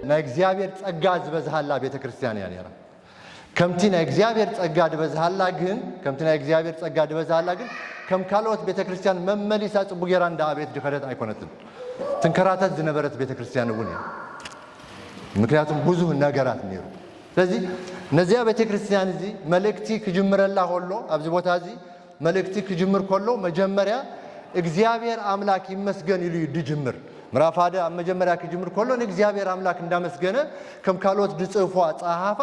ናይ እግዚአብሔር ጸጋ ዝበዝሃላ ቤተክርስቲያን እያ ነይራ ከምቲ ናይ እግዚአብሔር ጸጋ ዝበዝሃላ ግን ከም ካልኦት ቤተክርስቲያን መመሊሳ ጽቡቕ ጌራ እንዳ ቤት ድኸደት ኣይኮነትን ትንከራተት ዝነበረት ቤተክርስቲያን እውን እያ ምክንያቱም ብዙ ነገራት ነይሩ ስለዚህ ነዚያ ቤተክርስቲያን እዚ መልእክቲ ክጅምረላ ሆሎ ኣብዚ ቦታ እዚ መልእክቲ ክጅምር ኮሎ መጀመሪያ እግዚአብሔር አምላክ ይመስገን ይሉ ይጅምር ምዕራፍ 1 መጀመሪያ ክጅምር ኮሎ እግዚአብሔር አምላክ እንዳመስገነ ከም ካልኦት ድጽፎ ጻሐፋ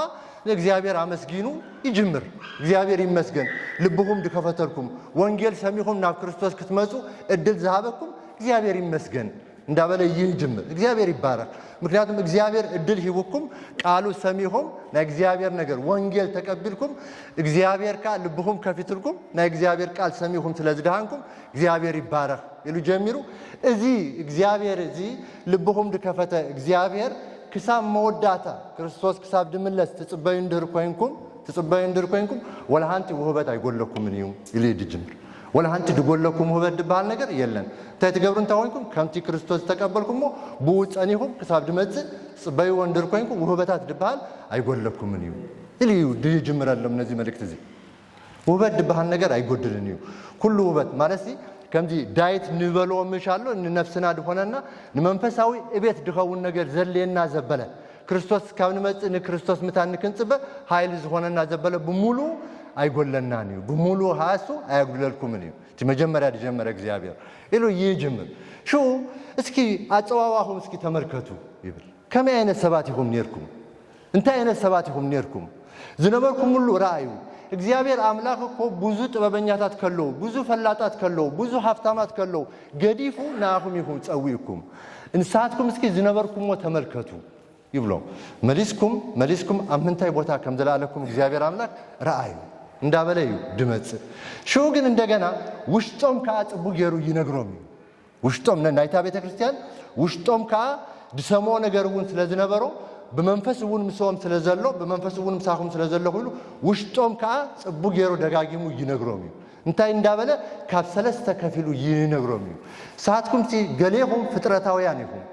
እግዚአብሔር አመስጊኑ ይጅምር እግዚአብሔር ይመስገን ልብኩም ድከፈተልኩም ወንጌል ሰሚኹም ናብ ክርስቶስ ክትመጹ እድል ዝሃበኩም እግዚአብሔር ይመስገን እንዳበለ ይጅምር እግዚአብሔር ይባረክ ምክንያቱም እግዚአብሔር እድል ሂቡኩም ቃሉ ሰሚኹም ናይ እግዚአብሔር ነገር ወንጌል ተቀብልኩም እግዚአብሔር ካ ልብኩም ከፊትልኩም ናይ እግዚአብሔር ቃል ሰሚኹም ስለዝዳሃንኩም እግዚአብሔር ይባረክ ይሉ ጀሚሩ እዚ እግዚአብሔር እዚ ልብኩም ድከፈተ እግዚአብሔር ክሳብ መወዳታ ክርስቶስ ክሳብ ድምለስ ትጽበዩ እንድር ኮይንኩም ወላሃንቲ ውህበት አይጎለኩም እዩ ኢሉ ይጅምር ወላሃንቲ ድጎለኩም ውህበት ድባል ነገር የለን ታይትገብሩ እንታወንኩም ከምቲ ክርስቶስ ተቀበልኩሞ ብውጸኒኹም ክሳብ ድመጽ ጽበዩ እንድር ኮይንኩም ውህበታት ድባል አይጎለኩም እዩ ኢሉ ይጅምራለም ነዚ መልእክት እዚ ውህበት ድባል ነገር አይጎድልን እዩ ኩሉ ውህበት ማለሲ ከምዚ ዳይት ንበሎ ምሻሎ ንነፍስና ድሆነና ንመንፈሳዊ እቤት ድኸውን ነገር ዘለየና ዘበለ ክርስቶስ ካብ ንመጽ ንክርስቶስ ምታን ክንጽበ ኃይል ዝሆነና ዘበለ ብሙሉ አይጎለናን እዩ ብሙሉ ሃሱ አያጉድለልኩም እዩ እቲ መጀመሪያ ድጀመረ እግዚአብሔር ኢሉ ይጅምር ሹ እስኪ አጸዋዋሁም እስኪ ተመልከቱ ይብል ከመይ አይነት ሰባት ይሁም ነርኩም እንታይ አይነት ሰባት ይሁም ነርኩም ዝነበርኩም ሁሉ ራእዩ እግዚአብሔር አምላክ እኮ ብዙ ጥበበኛታት ከለው ብዙ ፈላጣት ከለው ብዙ ሀብታማት ከለው ገዲፉ ናሁም ይሁን ጸዊኩም እንሳትኩም እስኪ ዝነበርኩምሞ ተመልከቱ ይብሎ መሊስኩም አምንታይ ቦታ ከምዘላለኩም እግዚአብሔር አምላክ ራእዩ እንዳበለዩ ድመጽ ሹ ግን እንደገና ውሽጦም ካጽቡ ገሩ ይነግሮም ውሽጦም ናይታ ቤተክርስቲያን ውሽጦም ካ ድሰሞ ነገርውን ስለዝነበሮ በመንፈስ እውን ምሶም ስለዘሎ በመንፈስ እውን ምሳኹም ስለዘሎ ሁሉ ውሽጦም ካ ጽቡ ገሩ ደጋጊሙ ይነግሮም እንታይ እንዳበለ ካብ ሰለስተ ከፊሉ ይነግሮም ሳትኩም ሲ ገሌኹም ፍጥረታውያን ይሁን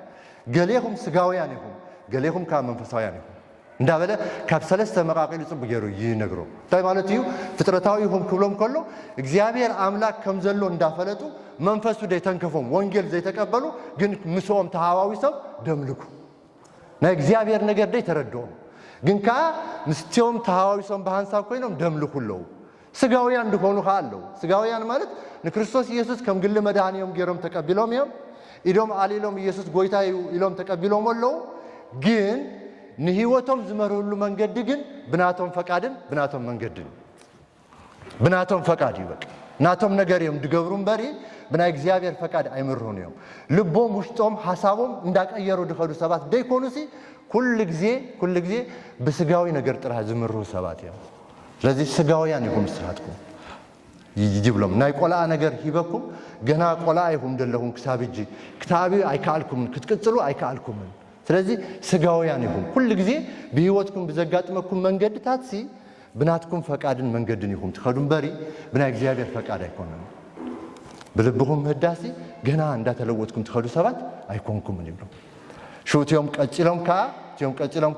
ገሌኹም ስጋውያን ይሁን ገሌኹም ካ መንፈሳውያን ይሁን እንዳበለ ካብ ሰለስተ መቃቂሉ ጽቡ ገሩ ይነግሮ እንታይ ማለት እዩ ፍጥረታዊ ይሁን ክብሎም ከሎ እግዚአብሔር አምላክ ከም ዘሎ እንዳፈለጡ መንፈሱ ደይተንከፎም ወንጌል ዘይተቀበሉ ግን ምሶም ተሃዋዊ ሰብ ደምልኩ ናይ እግዚአብሔር ነገር ደይ ተረዶም ግን ካ ምስትዮም ተሃዋዊ ሰብ በሃንሳብ ኮይኖም ደምልኩለው ስጋውያን ድሆኑ ካለው ስጋውያን ማለት ንክርስቶስ ኢየሱስ ከም ግል መድኃኒዮም ገሮም ተቀቢሎም እዮም ኢዶም አሊሎም ኢየሱስ ጎይታ ኢሎም ተቀቢሎም አለው ግን ንህይወቶም ዝመርሁሉ መንገድ ግን ብናቶም ፈቃድን ብናቶም መንገድን ብናቶም ፈቃድ ይበቅ ናቶም ነገር እዮም ድገብሩም በሪ ብናይ እግዚአብሔር ፈቃድ አይምርሁን እዮም ልቦም ውሽጦም ሐሳቦም እንዳቀየሩ ድኸዱ ሰባት ደይኮኑሲ ኩል ጊዜ በስጋዊ ነገር ጥራ ዝምርሁ ሰባት እዮም ስለዚህ ስጋውያን ይሁን ስራትኩም ይጅብሎም ናይ ቆላ ነገር ሂበኩም ገና ቆላ ይሁን ደለሁም ክሳብጂ ክታቢ አይካልኩም ክትቅጽሉ አይካልኩም ስለዚህ ስጋውያን ይሁን ኩል ጊዜ በህይወትኩም በዘጋጥመኩም መንገድ ታትሲ ብናትኩም ፈቃድን መንገድን ይሁን ትኸዱም በሪ ብናይ እግዚአብሔር ፈቃድ አይኮንም በልብኩም ህዳሲ ገና እንዳተለወጥኩም ትኸዱ ሰባት አይኮንኩም ይብሉ ሹቲዮም ቀጭሎም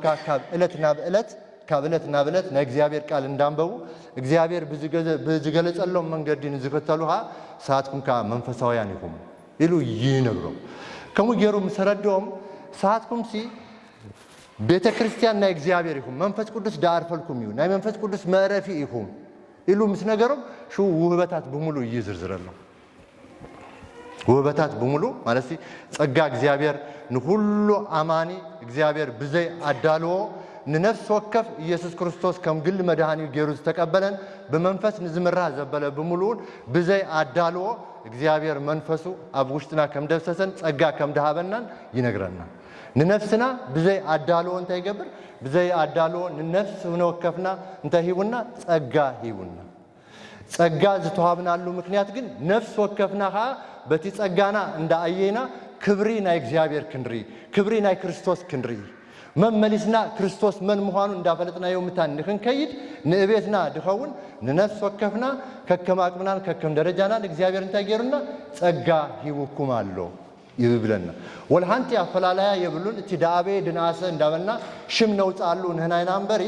ካ ካብ ዕለትና በዕለት ናይ እግዚአብሔር ቃል እንዳንበቡ እግዚአብሔር ብዝገለጸሎም መንገድን ዝከተሉሃ ሰዓትኩም ካ መንፈሳውያን ይሁን ኢሉ ይነግሮም ከመ ገሩ መሰረዶም ሰዓትኩም ሲ ቤተክርስቲያን ናይ እግዚአብሔር ይሁን መንፈስ ቅዱስ ዳርፈልኩም እዩ ናይ መንፈስ ቅዱስ ማረፊ ይሁን ኢሉ ምስ ነገሮም ሹ ውህበታት በሙሉ ይዝርዝራሉ ውህበታት በሙሉ ማለት ጸጋ እግዚአብሔር ንሁሉ አማኒ እግዚአብሔር ብዘይ አዳልዎ ንነፍስ ወከፍ ኢየሱስ ክርስቶስ ከም ግል መድኃኒው ገሩ ተቀበለን በመንፈስ ንዝምራ ዘበለ በሙሉን ብዘይ አዳልዎ እግዚአብሔር መንፈሱ አብ ውሽጥና ከም ደብሰሰን ጸጋ ከም ደሃበናን ይነግረና ንነፍስና ብዘይ አዳልዎ እንታይ ይገብር ብዘይ አዳልዎ ንነፍስ ወከፍና እንታይ ሂቡና ጸጋ ሂቡና ጸጋ ዝተዋብናሉ ምክንያት ግን ነፍስ ወከፍናኻ በቲ ጸጋና እንዳአየና ክብሪ ናይ እግዚአብሔር ክንሪ ክብሪ ናይ ክርስቶስ ክንሪ መመሊስና ክርስቶስ መን ምዃኑ እንዳፈለጥናዮ ምታን ንክንከይድ ንእቤትና ድኸውን ንነፍስ ወከፍና ከከም አቅምናን ከከም ደረጃናን እግዚአብሔር እንታይ ገሩና ጸጋ ሂቡኩም አሎ ይብብለና ወልሃንቲ አፈላላያ የብሉን እቲ ዳአቤ ድናሰ እንዳበልና ሽም ነውጣሉ ንህናይና አንበሪ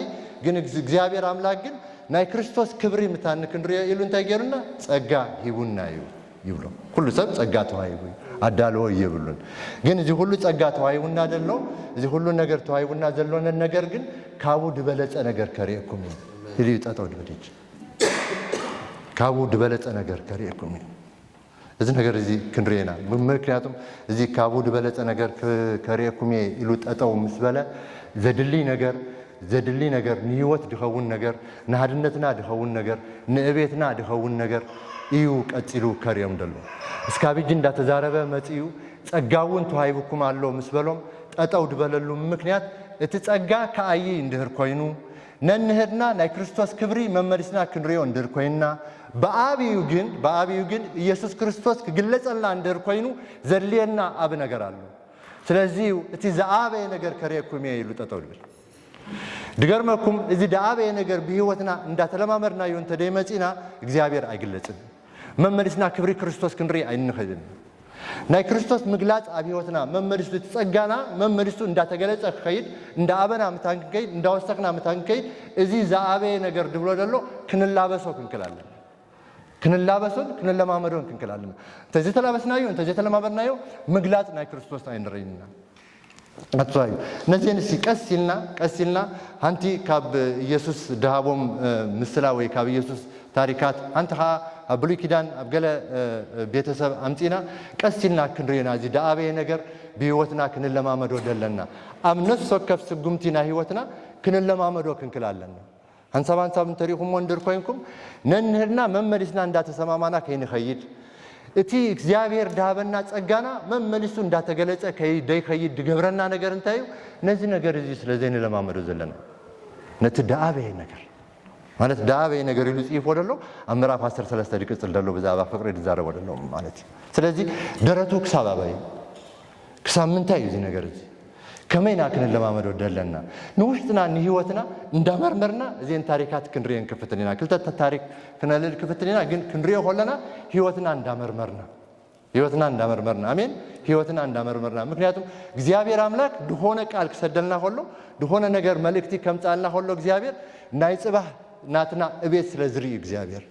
ግን እግዚአብሔር አምላክ ግን ናይ ክርስቶስ ክብሪ ምታንክ እንድሪዮ ኢሉ እንታይ ገሩና ጸጋ ሂቡና ይብሎ ሁሉ ሰብ ጸጋ ተዋይቡ አዳልዎ ይብሉን ግን እዚ ሁሉ ጸጋ ተዋይቡና ደሎ እዚ ሁሉ ነገር ተዋይቡና ዘሎነ ነገር ግን ካቡ ድበለጸ ነገር ከሪእኩም ይሊ ጣጣው ድበደች ካቡ ድበለጸ ነገር ከሪእኩም እዚ ነገር እዚ ክንሪና ምክንያቱም እዚ ካቡ ድበለጸ ነገር ከሪእኩም ኢሉ ጣጣው ምስበለ ዘድሊ ነገር ንህይወት ድኸውን ነገር ንሃድነትና ድኸውን ነገር ንእቤትና ድኸውን ነገር እዩ ቀጽሉ ከሪዮም ደሎ እስካቢጅ እንዳተዛረበ መጽዩ ጸጋውን ተዋይብኩም አሎ ምስበሎም ጣጣው ድበለሉ ምክንያት እቲ ጸጋ ከአይ እንድህር ኮይኑ ነንህድና ናይ ክርስቶስ ክብሪ መመልስና ክንሪዮ እንድህር ኮይና በአብዩ ግን ኢየሱስ ክርስቶስ ክግለጸልና እንድህር ኮይኑ ዘልየና አብ ነገር አሎ ስለዚህ እቲ ዘአበ ነገር ከሪእኩም ይሉ ጣጣው ድበል ድገርመኩም እዚ ዳአበ ነገር በህይወትና እንዳተለማመርና ይሁን ተደይመጪና እግዚአብሔር አይግለጽን መመልስና ክብሪ ክርስቶስ ክንሪ አይንኸድን ናይ ክርስቶስ ምግላጽ አብ ህይወትና መመልሱ ተጸጋና መመልሱ እንዳተገለጸ ከይድ እንዳአበና ምታንከይድ እንዳወስተክና ምታንከይድ እዚ ዘአበ ነገር ድብሎ ደሎ ክንላበሶ ክንከላለን ክንለማመዶን ክንከላለን ተዚ ተላበስናዩ ተዚ ተለማመርናዩ ምግላጽ ናይ ክርስቶስ አይንረይና አጥቷዩ ነዚህንሲ ቀሲልና ሃንቲ ካብ ኢየሱስ ደሃቦም ምስላ ወይ ካብ ኢየሱስ ታሪካት አንተኻ አብሉይ ኪዳን አብገለ ቤተሰብ አምጪና ቀሲልና ክንሪና እዚ ዳአበ ነገር በህይወትና ክንለማመዶ ደለና አብ ነፍስ ወከፍ ስጉምቲና ህይወትና ክንለማመዶ ክንክላለና አንሳባንሳብ እንተሪኹም ወንድር ኮይንኩም ነንህድና መመልስና እንዳተሰማማና ከይንኸይድ እቲ እግዚአብሔር ዳበና ጸጋና መመልሱ እንዳተገለጸ ከይደይ ከይድ ድገብረና ነገር እንታዩ ነዚ ነገር እዚ ስለዘይነ ለማመዶ ዘለና ነቲ ዳአበ ነገር ማለት ዳአበ ነገር ይሉ ጽፎ ደሎ አምራፍ 13 ድቅጽል ደሎ በዛባ ፍቅር ይዛረበ ደሎ ማለት ስለዚህ ደረቱ ክሳባባይ ክሳምንታይ እዚ ነገር እዚ ከመይና ክን ለማመዶ ደለና ንውሽጥና ንህይወትና እንዳመርመርና እዚን ታሪካት ክንሪየን ክፍትልና ክልተ ታሪክ ክነልል ክፍትልና ግን ክንሪዮ ሆለና ህይወትና እንዳመርመርና አሜን ህይወትና እንዳመርመርና ምክንያቱም እግዚአብሔር አምላክ ድሆነ ቃል ከሰደልና ሆሎ ድሆነ ነገር መልእክቲ ከምጻልና ሆሎ እግዚአብሔር ናይ ጽባህ ናትና እቤት ስለዝሪ እግዚአብሔር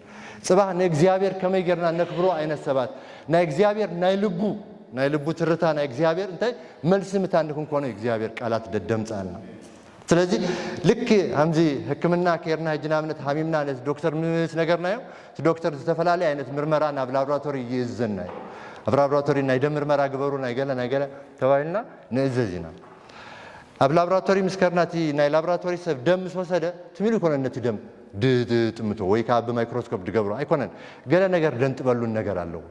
ጽባህ ለእግዚአብሔር ከመይገርና ነክብሮ አይነት ሰባት ናይ እግዚአብሔር ናይ ልቡ ትርታ ናይ እግዚአብሔር እንታይ መልስ ምታንኩን ኮነ እግዚአብሔር ቃላት ደደምጻልና ስለዚህ ልክ አምዚ ህክምና ከርና ጅናምነት ሐሚምና ለስ ዶክተር ምንስ ነገርናዮ ዶክተር ተፈላሊ አይነት ምርመራና ላብራቶሪ ይዘና ላብራቶሪ ናይ ደም ምርመራ ግበሩ ናይ ገለ ተባይልና ነዘዚና አብ ላብራቶሪ ምስከርናቲ ናይ ላብራቶሪ ሰብ ደም ወሰደ ትሚሉ ኮነነት ደም ጥምቶ ወይ ካብ በማይክሮስኮፕ ድገብሩ አይኮነን ገለ ነገር ደንጥበሉን ነገር አለው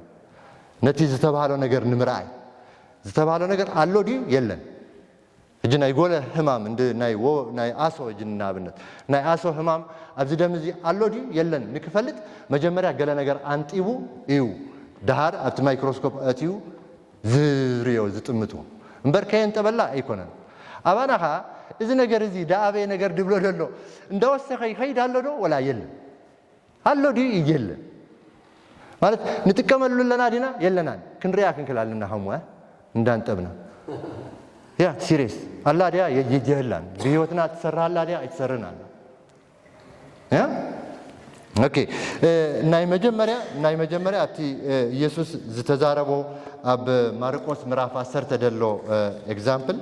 ነቲ ዝተባሃለው ነገር ንምራይ ዝተባሃለው ነገር አሎዲ የለን እጅ ናይ ጎለ ህማም እንደ ናይ አሶ እጅናብነት ናይ አሶ ህማም ኣብዚ ደም እዚ አሎዲ የለን ንክፈልጥ መጀመሪያ ገለ ነገር አንጢቡ እዩ ዳሃር ኣብቲ ማይክሮስኮፕ አትዩ ዝሪዮ ዝጥምቱ እንበርከየን ተበላ አይኮነን አባናኻ እዚ ነገር እዚ ዳአበ ነገር ድብሎ ደሎ እንደወሰኸ ይኸይድ አሎዶ ወላ የለን አሎዲ የለን ማለት ንጥቀመሉ ለና ዲና የለና ክንሪያ ክንከላልና ሐሙአ እንዳንጠብና ያ ሲሪየስ አላዲያ የጀህላን በህይወትና ተሰራላ ዲያ አይተሰርናል ያ ኦኬ ናይ መጀመሪያ አቲ ኢየሱስ ዝተዛረቦ አብ ማርቆስ ምዕራፍ 10 ተደሎ ኤግዛምፕል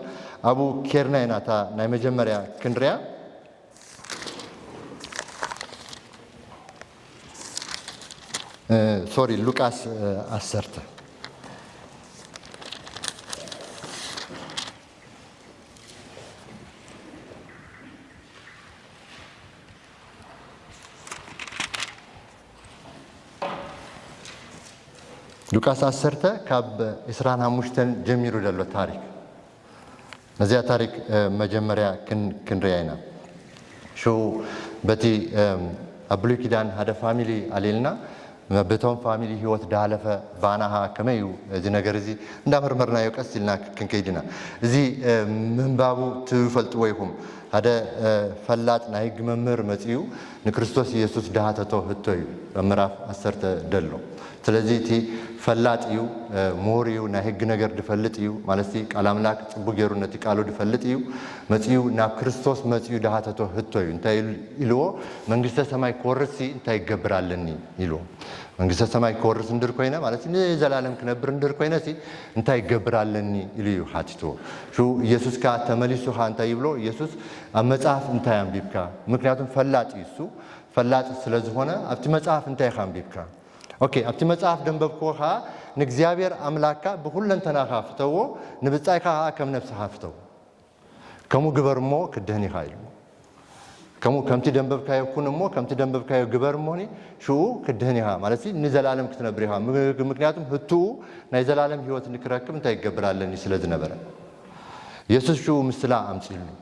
አቡ ኬርናይናታ ናይ መጀመሪያ ክንሪያ ሶሪ ሉቃስ 10 ሉቃስ 10 ካብ 25 ጀሚሩ ደሎ ታሪክ ነዚያ ታሪክ መጀመሪያ ክንሪያይና ሾ በቲ አብሉይ ኪዳን ሃደ ፋሚሊ አሌልና በቶም ፋሚሊ ህይወት ዳለፈ ባናሃ ከመዩ እዚ ነገር እዚ እንዳመርመርና ይቀስልና ክንከይድና እዚ መንባቡ ትፈልጥ ወይኩም هذا فلات نايق ممر متيو نكريستوس يسوع دهاتته هتوي مراف أسرت دلو تلزيتي فلات يو موريو ناهج نجر دفلت يو مالسي كلام لك بوجرو نتي قالو دفلت يو متيو نا كريستوس متيو دهاتته هتوي انت يلو منجست سماي كورسي انت يجبرالني يلو መንግስተ ሰማይ ኮርስ እንድር ኮይና ማለት ዘላለም ክነብር እንድር ኮይና ሲ እንታይ ይገብራለኒ ኢልዩ ሓቲቶ ሹ ኢየሱስ ካ ተመሊሱ ሓንታ ይብሎ ኢየሱስ ኣብ መጽሐፍ እንታይ አንቢብካ ምክንያቱም ፈላጥ ይሱ ፈላጥ ስለዝሆነ ኣብቲ መጽሐፍ እንታይ ካንቢብካ ኦኬ ኣብቲ መጽሐፍ ደንበብኮኻ ንእግዚአብሔር አምላካ በሁለንተናኻ ፍተዎ ንብጻይካ ከም ነፍስኻ ፍተው ከሙ ግበርሞ ክደህኒ ኻይሉ كمتي دنبب كايو كونمو كمتي دنبب كايو جبرموني شو كدهنيها مالتي نزلالم كتنبريها مكنياتهم هتو نزلالم هيوت نكراكم انت يجبرالني سلاد نبره يسوع شو مسلا امثيلو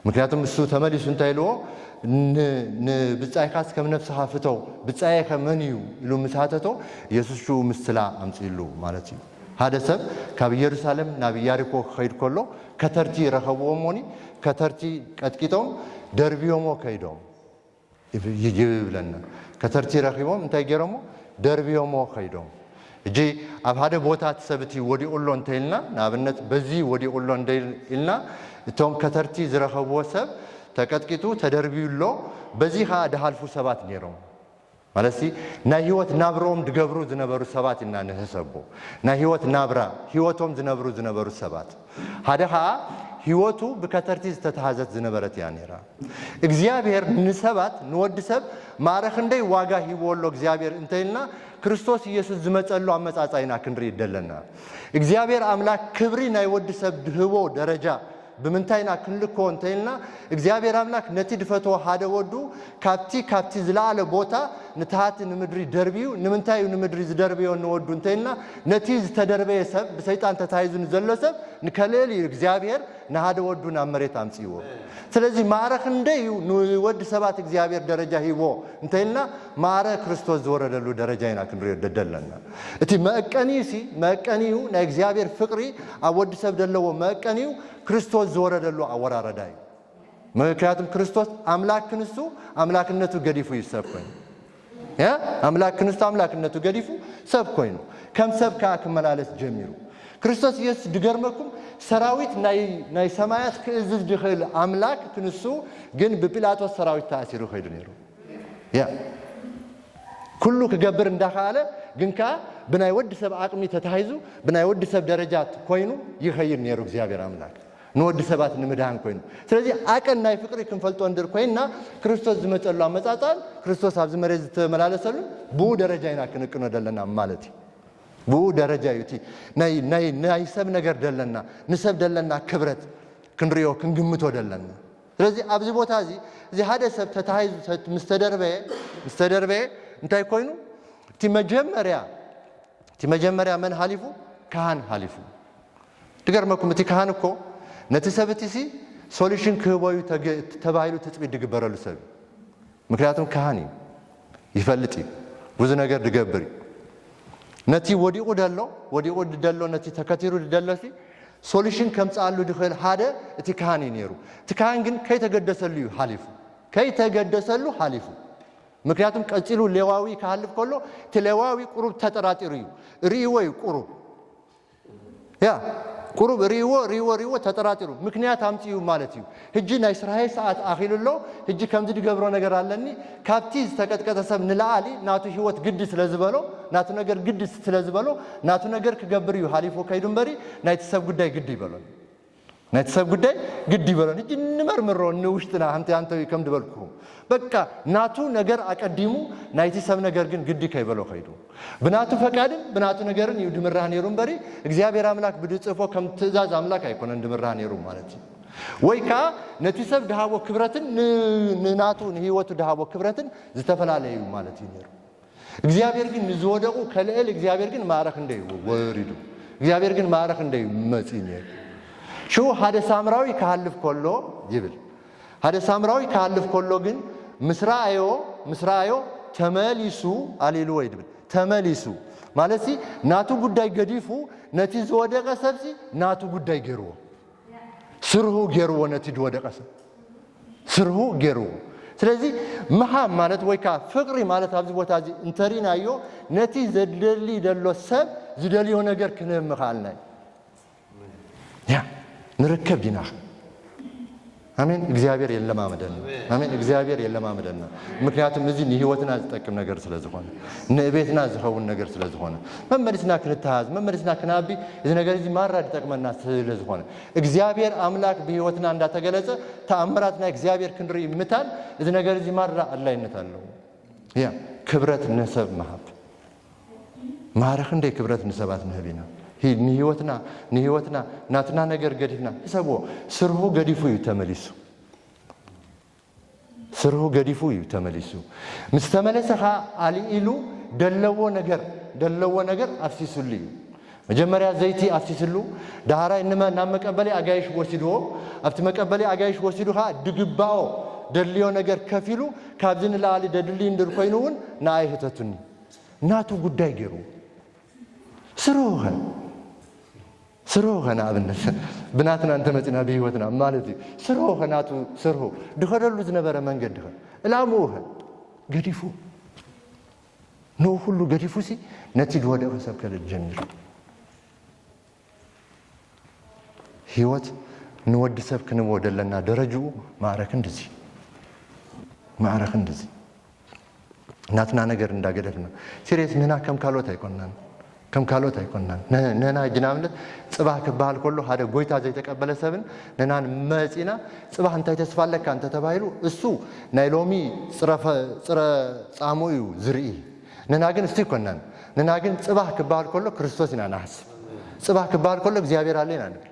مكنياتهم مسو تمليس انت يلو ن بصايخاس كم نفسها فتو بصايخ منيو يلو مساتتو يسوع شو مسلا امثيلو مالتي هذا سب كاب يروسالم نبي ياريكو خير كله كترتي رخبوموني كترتي قطقيتو دربيومو كيدوم يجيبلنا كترتي رخيبوم انتي جيرمو دربيومو كيدوم جي اب هذا بوتات سبتي ودي اولون تيلنا نابنت بزي ودي اولون ديلنا توم كترتي زرخبو سب تقطقيتو تدربيولو بزي ها دحالفو سبات نيرو مالسي نا هيوت نابروم دغبرو زنبرو سبات እና ነሰቦ ና ህይወት ናብራ ህይወቶም ዝነብሩ ሰባት ሃደሃ ህይወቱ በከተርቲ ዝተተሃዘት ዝነበረት ያኔራ እግዚአብሔር ንሰባት ንወድሰብ ማረኽ እንደይ ዋጋ ሂቦሎ እግዚአብሔር እንተይልና ክርስቶስ ኢየሱስ ዝመጸሉ አመጻጻይና ክንሪ ይደለና እግዚአብሔር አምላክ ክብሪ ናይ ወድሰብ ድህቦ ደረጃ بمنتاينا كنلكو انتيلنا እግዚአብሔር አምላክ ነቲ ድፈቶ ሓደ ወዱ ካፕቲ ዝላለ ቦታ ንታሃት ንምድሪ ደርቢው ንምንታዩ ንምድሪ ዝደርቢው ንወዱ እንተይልና ነቲ ዝተደርበየ ሰብ በሰይጣን ተታይዙን ዘለሰብ ንከለሊ እግዚአብሔር ንሃደ ወዱ ና መሬት አምጽይዎ ስለዚህ ማረኽ እንደዩ ንወድ ሰባት እግዚአብሔር ደረጃ ሂቦ እንተይልና ማረ ክርስቶስ ዝወረደሉ ደረጃይና ክንሪዮ ደደለና እቲ መቀኒዩ ናይ እግዚአብሔር ፍቅሪ ኣብ ወድ ሰብ ደለዎ መቀኒዩ ክርስቶስ ዝወረደሉ አወራረዳይ ምክንያቱም ክርስቶስ አምላክ ክንሱ አምላክነቱ ገዲፉ ይሰብኮኝ ያ አምላክ ክንሱ አምላክነቱ ገዲፉ ሰብኮኝ ከም ሰብካ ከመላለስ ጀሚሩ ክርስቶስ ኢየሱስ ድገርመኩም ሰራዊት ናይ ሰማያት ከእዝዝ ድኽል አምላክ ክንሱ ግን በጲላጦስ ሰራዊት ታሲሩ ኸይዱ ነሩ ያ ኩሉ ከገብር እንዳኻለ ግንካ ብናይ ወድ ሰብ አቅሚ ተታይዙ ብናይ ወድ ሰብ ደረጃት ኮይኑ ይኸይር ነሩ እግዚአብሔር አምላክ ንወድ ሰባት ንምዳን ኮይኑ ስለዚህ አቀን ናይ ፍቅሪ ክንፈልጦ እንድር ኮይና ክርስቶስ ዝመጸሉ አመጻጻል ክርስቶስ ኣብ ዝመሬት ዝተመላለሰሉ ቡ ደረጃይና ክንቅኖ ደለና ማለት ቡ ደረጃ ዩቲ ናይ ሰብ ነገር ደለና ንሰብ ደለና ክብረት ክንሪዮ ክንግምቶ ደለና ስለዚህ ኣብዚ ቦታ እዚ ሓደ ሰብ ተታይዙ ምስተደርበየ እንታይ ኮይኑ እቲ መጀመሪያ መን ሃሊፉ ካህን ሃሊፉ ትገርመኩም እቲ ካህን እኮ ነቲ ሰብቲሲ ሶሉሽን ክህቦዩ ተባይሉ ተጽቢድ ድግበረሉ ሰብ ምክንያቱም ካህን ይፈልጥ ብዙ ነገር ድገብር ነቲ ወዲቁ ደሎ ነቲ ተከቲሩ ደሎሲ ሶሉሽን ከምጻሉ ድኽል ሓደ እቲ ካህን ነሩ እቲ ካህን ግን ከይተገደሰሉ ሃሊፉ ምክንያቱም ቀጽሉ ሌዋዊ ካህልፍ ኮሎ ተሌዋዊ ቁሩብ ተጠራጢሩ ሪወይ ቁሩብ ያ ቁሩብ ሪዎ ተጠራጢሩ ምክንያት አምጪው ማለት እዩ ህጂ ናይ እስራኤል ሰዓት አኺልሎ ህጂ ከምዚ ድገብሮ ነገር አለኒ ካፕቲ ዝተቀጥቀጠ ሰብ ንላአሊ ናቱ ህይወት ግድ ስለዝበሎ ናቱ ነገር ግድ ስለዝበሎ ናቱ ነገር ክገብር እዩ ሃሊፎ ከይዱንበሪ ናይቲ ሰብ ጉዳይ ግድ ይበሎ ህጂ ንመርምሮ ንውሽጥና አንተ ከም ድበልኩ በቃ ናቱ ነገር አቀዲሙ ናይቲ ሰብ ነገር ግን ግድ ከይበሎ ኸይዱ ብናቱ ፈቃድን ብናቱ ነገርን ይድምራህ ነሩን በሪ እግዚአብሔር አምላክ ብድጽፎ ከም ትእዛዝ አምላክ አይኮነን ድምራህ ነሩ ማለት ወይካ ነቲ ሰብ ደሃቦ ክብረትን ንናቱ ንህይወቱ ደሃቦ ክብረትን ዝተፈላለዩ ማለት ይነሩ እግዚአብሔር ግን ዝወደቁ ከለል እግዚአብሔር ግን ማረኽ እንደይ ወሪዱ እግዚአብሔር ግን ማረኽ እንደይ መጽኝ شو هذا سامراوي كهالف كله يبل هذا سامراوي كهالف كله جن مسرائيو تماليسو عليلو يدبل تماليسو مالسي ناتو قداي قديفو نتي زوده قسبسي ناتو قداي جرو سرهو جرو نتي زوده قسب ስርሁ ገይሩ ስለዚህ መሃብ ማለት ወይካ ፍቅሪ ማለት ኣብዚ ቦታ እዚ እንተሪናዮ ነቲ ዘደሊ ደሎ ሰብ ዝደልዮ ነገር ክንምኻልና ያ ንርከብ ዲና አሜን እግዚአብሔር የለማመደና አሜን እግዚአብሔር የለማመደና ምክንያቱም እዚ ንህይወትና ዝጠቅም ነገር ስለዝኾነ ንቤትና ዝኸውን ነገር ስለዝኾነ መመልስና ክንታዝ መመልስና ክናቢ እዚ ነገር እዚ ማራድ ይጠቅመና ስለዝኾነ እግዚአብሔር አምላክ በህይወትና እንዳተገለጸ ተአምራትና እግዚአብሔር ክንሪ ምታል እዚ ነገር እዚ ማራ አላይነት አለው ያ ክብረት ነሰብ ማህብ ማረኽ እንደ ክብረት ነሰባት ነህቢና ንህይወትና ናትና ነገር ገዲፍና ሰቦ ስርሁ ገዲፉ ይተመሊሱ ስርሁ ገዲፉ ይተመሊሱ ምስተመለሰኻ አልኢሉ ደለዎ ነገር አፍሲሱልዩ መጀመሪያ ዘይቲ አፍሲሱሉ ዳሃራይ ናብ መቀበሌ አጋይሽ ወሲድዎ ኣብቲ መቀበሌ አጋይሽ ወሲዱኻ ድግባኦ ደልዮ ነገር ከፊሉ ካብዝን ላሊ ደድሊ እንድር ኮይኑውን ንኣይ ህተቱኒ ናቱ ጉዳይ ገይሩ ስርሆኸና ኣብነት ብናትና እንተ መፂና ብህይወትና ማለት እዩ ስርሆኸናቱ ስርሆ ድኸደሉ ዝነበረ መንገድ ድኸ እላምኡኸ ገዲፉ ንኡ ሁሉ ገዲፉ ሲ ነቲ ድወደቐ ሰብ ከልድ ጀሚሩ ህይወት ንወዲ ሰብ ክንቦ ደለና ደረጅኡ ማዕረክ እንደዚ ናትና ነገር እንዳገደፍና ሲሪየስ ንና ከም ካልኦት ኣይኮንናን ነና ጅናምነት ጽባህ ክበሃል ከሎ ሓደ ጎይታ ዘይተቀበለ ሰብን ነናን መፂና ጽባህ እንታይ ተስፋለካ እንተ ተባሂሉ እሱ ናይ ሎሚ ጽረ ጻሙ እዩ ዝርኢ ነና ግን እስቲ ይኮናን ነና ግን ጽባህ ክበሃል ከሎ ክርስቶስ ኢና ናሓስብ ጽባህ ክበሃል ከሎ እግዚአብሔር አለ ኢና ንብል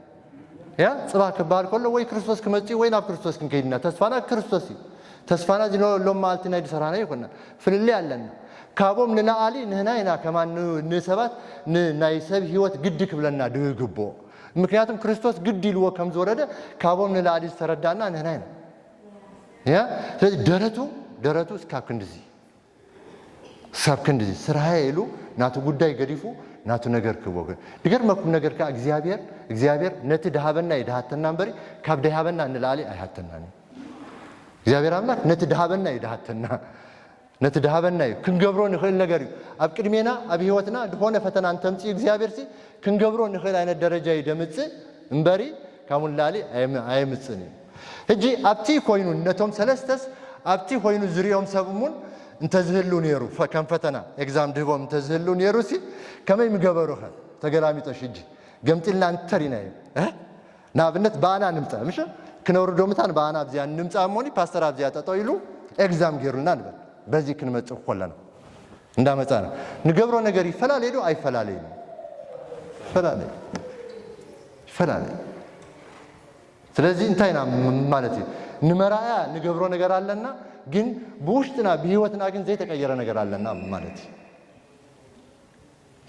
ያ ጽባህ ክበሃል ከሎ ወይ ክርስቶስ ክመጽእ ወይ ናብ ክርስቶስ ክንከይድና ተስፋና ክርስቶስ እዩ ተስፋና ሎም ማልቲ ናይ ድሰራና ይኮና ፍልሊ ኣለና ካብኦም ንናኣሊ ንህና ኢና ከማን ንሰባት ናይ ሰብ ህይወት ግዲ ክብለና ድግቦ ምክንያቱም ክርስቶስ ግዲ ኢልዎ ከም ዝወረደ ካብኦም ንላኣሊ ዝተረዳእና ንህና ኢና ያ ስለዚ ደረቱ እስካብ ክንድዚ ስራሃ ኢሉ ናቱ ጉዳይ ገዲፉ ናቱ ነገር ክቦ ድገርመኩም ነገር ከዓ እግዚአብሔር ነቲ ድሃበና ይድሃተና እምበሪ ካብ ድሃበና ንላኣሊ ኣይሃተናኒ እግዚአብሔር አምላክ ነቲ ድሃበና ይድሃተና ነቲ ድሃበና እዩ ክንገብሮ ንኽእል ነገር እዩ ኣብ ቅድሜና ኣብ ህይወትና ድኾነ ፈተና እንተምፂ እግዚአብሔር ሲ ክንገብሮ ንኽእል ዓይነት ደረጃ ይደምፅእ እምበሪ ካብ ንላሊ ኣይምፅን እዩ ሕጂ ኣብቲ ኮይኑ ነቶም ሰለስተስ ኣብቲ ኮይኑ ዝርኦም ሰብሙን እንተዝህሉ ነይሩ ከም ፈተና ኤግዛም ድህቦም እንተዝህሉ ነይሩ ሲ ከመይ ምገበሩኸ ተገላሚጦሽ ሕጂ ገምጢልና እንተሪና እዩ ንኣብነት በኣና ንምፃ ምሽ ክነብሩ ዶምታን በኣና ኣብዚያ ንምፃ እሞኒ ፓስተር ኣብዚያ ጠጠው ኢሉ ኤግዛም ገይሩልና ንበል በዚ ክንመጽእ ኮለና እንዳመጻና ንገብሮ ነገር ይፈላለዩ አይፈላለዩ ስለዚህ እንታይና ማለት እዩ ንመራያ ንገብሮ ነገር አለና ግን በውሽጥና በህይወትና ግን ዘይተቀየረ ነገር አለና ማለት እዩ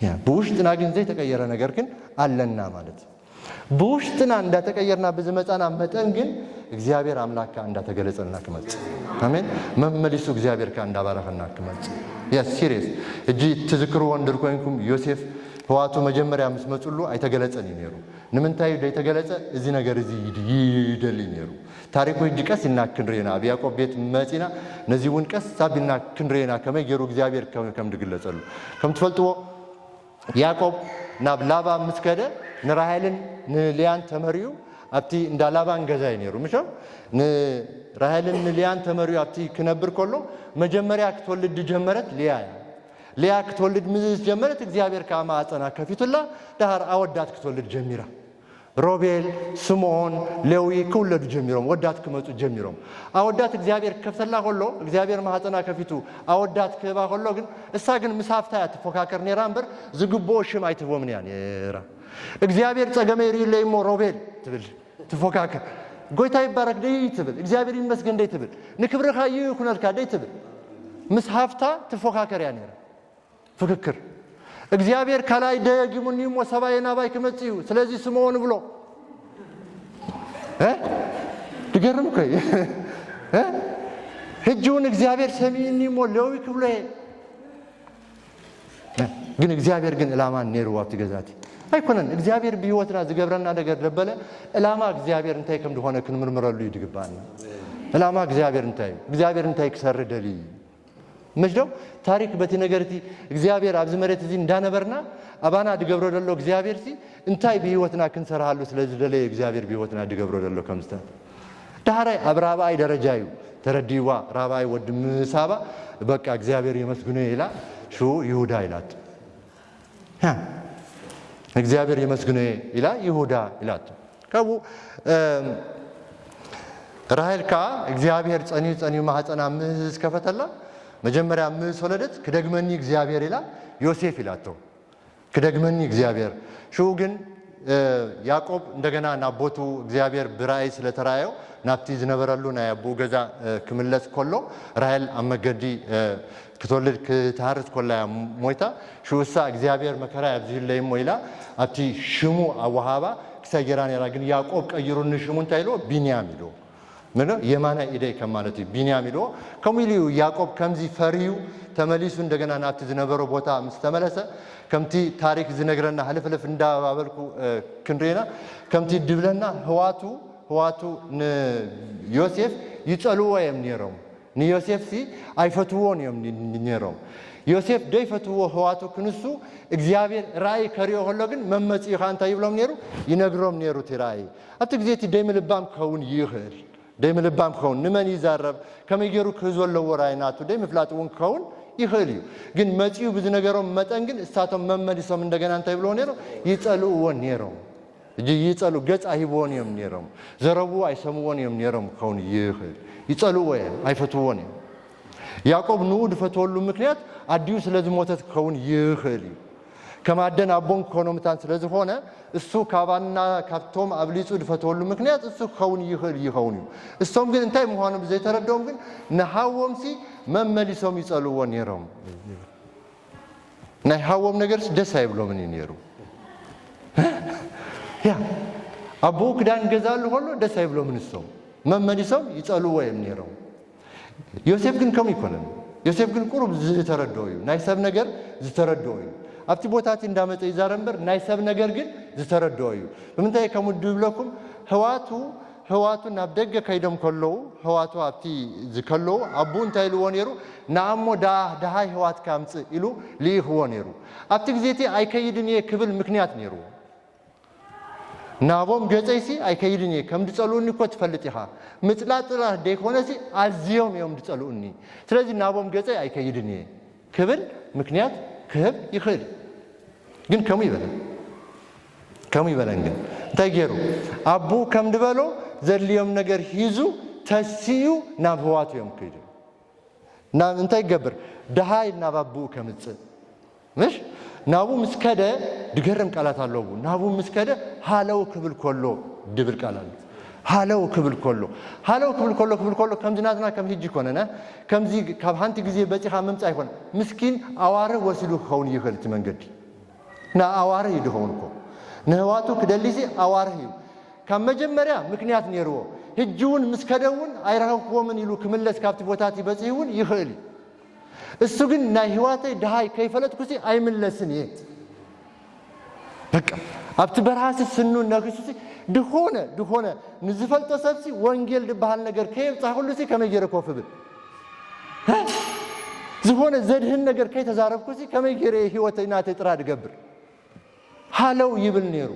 ያ በውሽጥና ግን ዘይተቀየረ ነገር ግን አለና ማለት በውሽጥና እንዳተቀየርና በዝመጻና መጠን ግን እግዚአብሔር አምላክ እንዳተገለጸልና ከመጽ አሜን መመልሱ እግዚአብሔር እንዳባረከና ከመጽ ያ ሲሪየስ እጂ ትዝክሩ ወንድር ኮይንኩም ዮሴፍ ህዋቱ መጀመሪያ መስመጹሉ አይተገለጸን ይነሩ ንምንታይ ደይተገለጸ እዚ ነገር እዚ ይደል ይነሩ ታሪኩ ይድቀስ ይናክንሬና አብያቆብ ቤት መጺና ነዚውን ቀስ ሳቢና ክንሬና ከመገሩ እግዚአብሔር ከም ድግለጸሉ ከም ትፈልጥዎ ያቆብ ናብ ላባ መስከደ ንራሄልን ንሊያን ተመሪዩ ኣብቲ እንዳ ላባን ገዛይ ነሩ ምሽም ንራሄልን ንሊያን ተመሪዩ ኣብቲ ክነብር ከሎ መጀመሪያ ክትወልድ ጀመረት ሊያ ክትወልድ ምዝ ጀመረት እግዚአብሔር ካማ አጸና ከፊቱላ ዳር አወዳት ክትወልድ ጀሚራ ሮቤል ስምዖን ሌዊ ክውለዱ ጀሚሮም ወዳት ክመጹ ጀሚሮም አወዳት እግዚአብሔር ከፍተላ ከሎ እግዚአብሔር ማህፀና ከፊቱ አወዳት ክባ ከሎ ግን እሳ ግን ምሳፍታ ተፎካከር ነራ እንበር ዝግቦ ሽም አይተቦም ነራ እግዚአብሔር ጸገመሪ ለይሞ ሮቤል ትብል ተፎካከር ጎይታ ይባረክ ደይ ትብል እግዚአብሔር ይመስገን ደይ ትብል ንክብርኻ ይኩነልካ ደይ ትብል ምሳፍታ ተፎካከር ነራ ፍክክር እግዚአብሔር ከላይ ደግሙን ይሞ ሰባየና ባይ ከመጽዩ ስለዚህ ስምዖን ብሎ ድገርም ከይ ህጁን እግዚአብሔር ሰሚኒ ሞ ሌዊ ክብሎ ግን እግዚአብሔር ግን ዕላማን ነሩ ወብት ገዛቲ አይኮነን እግዚአብሔር በህይወትና ዝገብረና ነገር ደበለ ዕላማ እግዚአብሔር እንታይ ከም እንደሆነ ክንምርምረሉ ይድግባና ዕላማ እግዚአብሔር እንታይ ክሰርሕ ደሊ مشدو تاريخ بتي نجارتي إخبار عبد المريت زين دانا برنا أبانا دقبرو دللو إخبار سي انتاي بيوتنا كنسر حالو سلزدلي إخبار بيوتنا دقبرو دللو كمستا تهراي أبراباي درجايو ترديوا راباي ودمسابا بقى إخبار يمسكونه إلى شو يهودا إلات ها إخبار يمسكونه إلى يهودا إلات كابو راهل كا إخبار تصني ما هتصنا مسكفتلا مجمرة مسولدت كدغمني إخبار إلى يوسف إلاتو كدغمني إخبار شو جن يعقوب እንደገና ናቦቱ እግዚአብሔር ብራይ ስለተራየው ናፍቲ ዝነበረሉ ናይ አቡ ገዛ ክምለስ ኮሎ ራሔል አመገዲ ክትወልድ ክትሃርስ ኮላ ሞይታ ሹሳ እግዚአብሔር መከራ ያብዝህለይ ሞይላ አቲ ሽሙ አዋሃባ ክሰገራን ያራ ግን ያዕቆብ ቀይሩን ሽሙን ታይሎ ቢንያም ይሎ ምን የማና ኢደይ ከማለት ቢንያም ይሎ ከሚሊው ያዕቆብ ከምዚ ፈሪው ተመሊሱ እንደገና ናፍቲ ዝነበረው ቦታ ምስተመለሰ ከምቲ ታሪክ ዝነግረና ህልፍልፍ እንዳባበልኩ ክንሬና ከምቲ ድብለና ህዋቱ ዮሴፍ ይጸልዎ የምንየረው ዮሴፍ ሲ አይፈትዎን የምንየረው ዮሴፍ ደይፈትዎ ህዋቱ ክንሱ እግዚአብሔር ራእይ ከሪዮ ሆሎ ግን መመጽ ይኻንታ ይብሎም ነሩ ይነግሮም ነሩ ትራእይ አት ግዜቲ ደይምልባም ከውን ይኽል ደይምልባም ከውን ንመን ይዛረብ ከመይገሩ ከዞሎ ወራይናቱ ደይምፍላጥውን ከውን ይኽል ግን መጪው ብዙ ነገሮም መጠን ግን እስታቶም መመልሶም እንደገና እንታይ ብሎ ነሩ ይጸልዎ ነሩ እጂ ይጸሉ ገጽ አይቦን ነሩ ዘረቡ አይሰሙውን ነሩ ከውን ይኽል ይጸልዎ አይፈትዎን ያዕቆብ ንዑድ ፈትወሉ ምክንያት አዲው ስለዚህ ሞተት ከውን ይኽል ከማደን አቦን ኮኖምታን ስለዚህ ሆነ እሱ ካባና ካፕቶም አብሊጹ ድፈተወሉ ምክንያት እሱ ከውን ይኽል ይኸውን እሱም ግን እንታይ መሆኑ በዘይ ተረዳውም ግን ነሐወም ሲ መመሊሶም ይጸልዎ ነሮም ናይ ሐወም ነገርስ ደስ አይብሎ ምን ይነሩ ያ አቦ ክዳን ገዛሉ ሆሎ ደስ አይብሎ ምን እሱም መመሊሶም ይጸልዎ ነሮም ዮሴፍ ግን ከም ይኮነን ዮሴፍ ግን ቁርብ ዝተረዳው ናይ ሰብ ነገር ዝተረዳው ኣብቲ ቦታቲ እንዳመጠ ይዛረምበር ናይ ሰብ ነገር ግን ዝተረዳው በምንታይ ከሙድብለኩም ህዋቱ ናብ ደገ ከይደም ከለው ህዋቱ ኣብቲ ዝከለው አቡ እንታይ ልዎ ነሩ ናአሞ ዳሃይ ህዋት ካምጽ ኢሉ ሊህዎ ነሩ ኣብቲ ግዜቲ አይከይድን የክብል ምክንያት ነሩ ናቦም ገጸይሲ አይከይድን ከም ድጸሉኒ እኮ ትፈልጥ ይኻ ምጽላጥላ ደይኮነሲ አዝዮምዮም ድጸሉኒ ስለዚህ ናቦም ገጸይ አይከይድን ክብል ምክንያት ክህብ ይኽል ግን ከሙ ይበለን ግን እንታይ ገይሩ አቡ ከም ድበሎ ዘድልዮም ነገር ሂዙ ተሲዩ ናብ ህዋቱ እዮም ከይዱ ናብ እንታይ ገብር ደሃይ ናብ አቡ ከምጽእ ምሽ ናቡ ምስከደ ድገርም ቃላት አለው ናቡ ምስከደ ሃለው ክብል ኮሎ ድብል ቃላት ሃለው ክብል ኮሎ ከምዝናትና ከም ሂጂ ኮነና ከምዚ ካብ ሃንቲ ግዜ በጪኻ መምጽ አይኮን ምስኪን አዋረ ወሲሉ ኸውን ይኽል ትመንገዲ ና አዋረ ይድኸውን እኮ ነህዋቱ ክደሊሲ አዋረ ይዩ ካብ መጀመሪያ ምክንያት ነርዎ ህጂውን ምስከደውን አይራኸውምን ይሉ ክምለስ ካብቲ ቦታቲ በጽይውን ይኽል እሱ ግን ናይ ህዋተይ ደሃይ ከይፈለጥኩሲ አይምለስን በቃ ኣብቲ በርሃስ ስኑ ነክሱሲ ድኾነ ንዝፈልጦ ሰብሲ ወንጌል ድበሃል ነገር ከይብጻኹሉሲ ከመይገረ ኮፍብል ዝሆነ ዘድህን ነገር ከይተዛረብኩሲ ከመይገረ ህይወተይ ናተይ ጥራ ድገብር ሃለው ይብል ነሩ